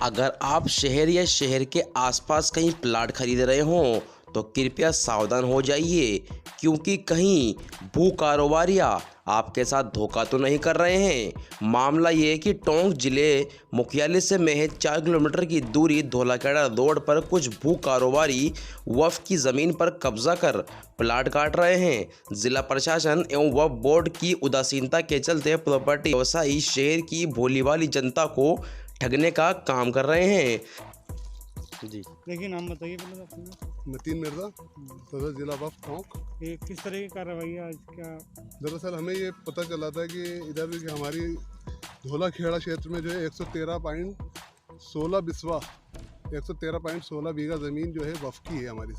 अगर आप शहर या शहर के आसपास कहीं प्लाट खरीद रहे हों तो कृपया सावधान हो जाइए, क्योंकि कहीं भू कारोबारियाँ आपके साथ धोखा तो नहीं कर रहे हैं। मामला ये है कि टोंक जिले मुख्यालय से महज 4 किलोमीटर की दूरी धोलाखेड़ा रोड पर कुछ भू कारोबारी वक्फ की ज़मीन पर कब्जा कर प्लाट काट रहे हैं। जिला प्रशासन एवं वक्फ बोर्ड की उदासीनता के चलते प्रॉपर्टी व्यवसायी शहर की भोली भाली जनता को ठगने का काम कर रहे हैं। जी, देखिए, नाम बताइए पहले तो अपना। मतीन मिर्ज़ा, सदर जिला वक्फ टोंक। ये किस तरह की कार्रवाई है आज? क्या दरअसल हमें ये पता चला था कि इधर भी हमारी धोलाखेड़ा क्षेत्र में जो है 113.16 बिस्वा 113.16 बीघा ज़मीन जो है वक्फ की है हमारी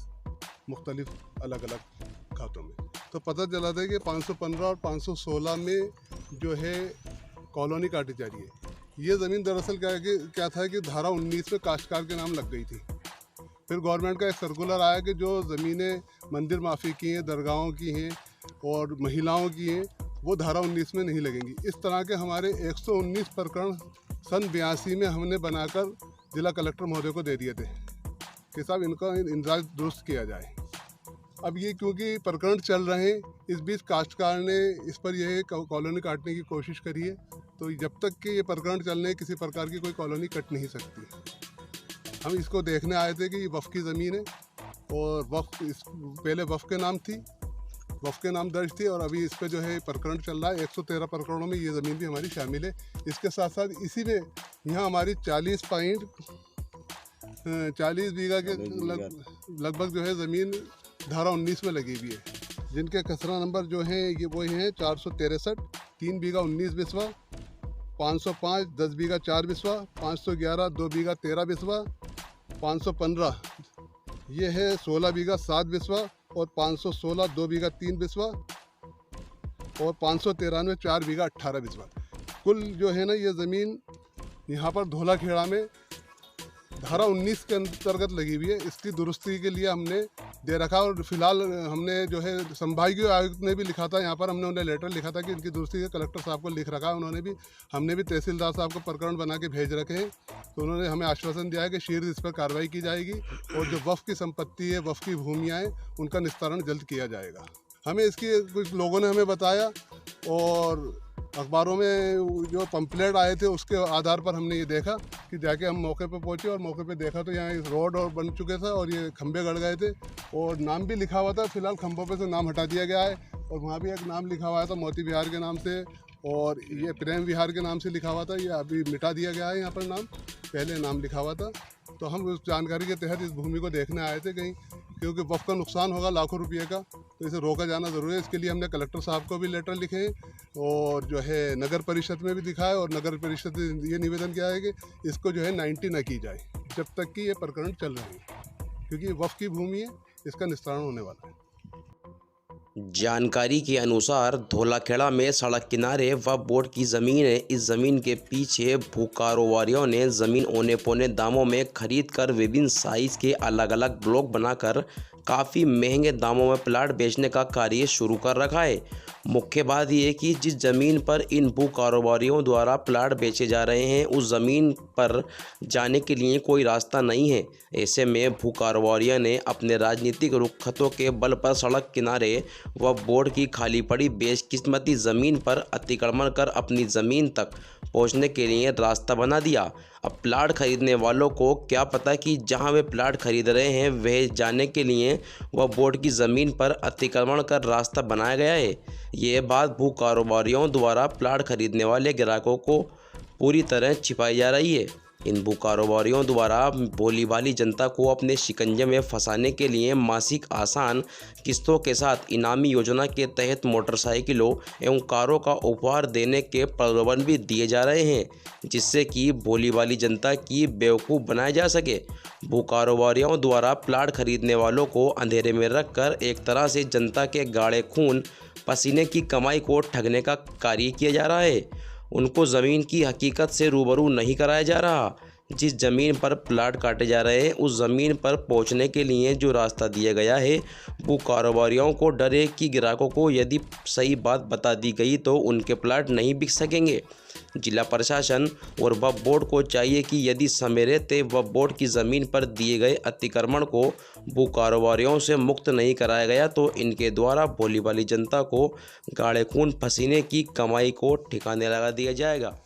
मुख्तलिफ अलग अलग खातों में। तो पता चला था कि 515 और 516 में जो है कॉलोनी काटी जा रही है। ये ज़मीन दरअसल क्या था कि धारा 19 में काश्तकार के नाम लग गई थी। फिर गवर्नमेंट का एक सर्कुलर आया कि जो ज़मीनें मंदिर माफ़ी की हैं, दरगाहों की हैं और महिलाओं की हैं, वो धारा 19 में नहीं लगेंगी। इस तरह के हमारे 119 प्रकरण सन 82 में हमने बनाकर जिला कलेक्टर महोदय को दे दिए थे कि साहब इनका इंदराज दुरुस्त किया जाए। अब ये क्योंकि प्रकरण चल रहे हैं, इस बीच काश्तकार ने इस पर यह कॉलोनी काटने की कोशिश करी है। तो जब तक कि ये प्रकरण चल रहे, किसी प्रकार की कोई कॉलोनी कट नहीं सकती। हम इसको देखने आए थे कि ये वक्फ की ज़मीन है और पहले वक्फ के नाम थी, वक्फ के नाम दर्ज थी, और अभी इस पर जो है प्रकरण चल रहा है। 113 प्रकरणों में ये ज़मीन भी हमारी शामिल है। इसके साथ साथ इसी में यहाँ हमारी 40 बीघा के लगभग जो है ज़मीन धारा 19 में लगी हुई है, जिनके खसरा नंबर जो हैं ये वो हैं 463, 3 बीघा 19 बिस्वा, 505 10 बीघा 4 बिस्वा, 511 2 बीघा 13 बिस्वा, 515 ये है 16 बीघा 7 बिस्वा, और 516 2 बीघा 3 बिस्वा, और 593 4 बीघा 18 बिस्वा। कुल जो है ना ये ज़मीन यहाँ पर धोलाखेड़ा में धारा 19 के अंतर्गत लगी हुई है। इसकी दुरुस्ती के लिए हमने दे रखा, और फिलहाल हमने जो है संभागीय आयुक्त ने भी लिखा था, यहाँ पर हमने उन्हें लेटर लिखा था कि इनकी दुरुस्ती के कलेक्टर साहब को लिख रखा है उन्होंने भी। हमने भी तहसीलदार साहब को प्रकरण बना के भेज रखे हैं। तो उन्होंने हमें आश्वासन दिया है कि शीघ्र इस पर कार्रवाई की जाएगी, और जो वक्फ की संपत्ति है, वक्फ की भूमियाँ हैं, उनका निस्तारण जल्द किया जाएगा। हमें इसकी कुछ लोगों ने हमें बताया, और अखबारों में जो पंपलेट आए थे उसके आधार पर हमने ये देखा कि जाके हम मौके पे पहुंचे, और मौके पे देखा तो यहाँ रोड और बन चुके थे और ये खंबे गड़ गए थे, और नाम भी लिखा हुआ था। फिलहाल खंभों पे से नाम हटा दिया गया है, और वहाँ भी एक नाम लिखा हुआ था मोती विहार के नाम से, और ये प्रेम विहार के नाम से लिखा हुआ था। ये अभी मिटा दिया गया है यहाँ पर नाम, पहले नाम लिखा हुआ था। तो हम उस जानकारी के तहत इस भूमि को देखने आए थे कहीं, क्योंकि वक्फ का नुकसान होगा लाखों रुपये का, तो इसे रोका जाना ज़रूरी है। इसके लिए हमने कलेक्टर साहब को भी लेटर लिखे हैं, और जो है नगर परिषद में भी दिखाया, और नगर परिषद ने ये निवेदन किया है कि इसको जो है 90 न की जाए जब तक कि ये प्रकरण चल रहे हैं, क्योंकि ये वक्फ की भूमि है, इसका निस्तारण होने वाला है। जानकारी के अनुसार धोलाखेड़ा में सड़क किनारे वक्फ बोर्ड की ज़मीन है। इस ज़मीन के पीछे भू कारोबारियों ने ज़मीन औने पौने दामों में खरीद कर विभिन्न साइज़ के अलग अलग ब्लॉक बनाकर काफ़ी महंगे दामों में प्लाट बेचने का कार्य शुरू कर रखा है। मुख्य बात यह है कि जिस ज़मीन पर इन भू कारोबारियों द्वारा प्लाट बेचे जा रहे हैं, उस ज़मीन पर जाने के लिए कोई रास्ता नहीं है। ऐसे में भू कारोबारियों ने अपने राजनीतिक रुखसतों के बल पर सड़क किनारे व बोर्ड की खाली पड़ी बेशकिस्मती ज़मीन पर अतिक्रमण कर अपनी ज़मीन तक पहुंचने के लिए रास्ता बना दिया। अब प्लाट खरीदने वालों को क्या पता कि जहां वे प्लाट खरीद रहे हैं वह जाने के लिए वह बोर्ड की ज़मीन पर अतिक्रमण कर रास्ता बनाया गया है। ये बात भू कारोबारियों द्वारा प्लाट खरीदने वाले ग्राहकों को पूरी तरह छिपाई जा रही है। इन भू कारोबारियों द्वारा भोली भाली जनता को अपने शिकंजे में फंसाने के लिए मासिक आसान किस्तों के साथ इनामी योजना के तहत मोटरसाइकिलों एवं कारों का उपहार देने के प्रलोभन भी दिए जा रहे हैं, जिससे कि भोली भाली जनता की बेवकूफ़ बनाया जा सके। भू कारोबारियों द्वारा प्लाट खरीदने वालों को अंधेरे में रखकर एक तरह से जनता के गाढ़े खून पसीने की कमाई को ठगने का कार्य किया जा रहा है। उनको ज़मीन की हकीकत से रूबरू नहीं कराया जा रहा, जिस ज़मीन पर प्लाट काटे जा रहे हैं उस ज़मीन पर पहुंचने के लिए जो रास्ता दिया गया है वो कारोबारियों को डर है कि ग्राहकों को यदि सही बात बता दी गई तो उनके प्लाट नहीं बिक सकेंगे। जिला प्रशासन और वक्फ बोर्ड को चाहिए कि यदि समय रहते वक्फ बोर्ड की ज़मीन पर दिए गए अतिक्रमण को भू कारोबारियों से मुक्त नहीं कराया गया तो इनके द्वारा भोली भाली जनता को गाढ़े खून पसीने की कमाई को ठिकाने लगा दिया जाएगा।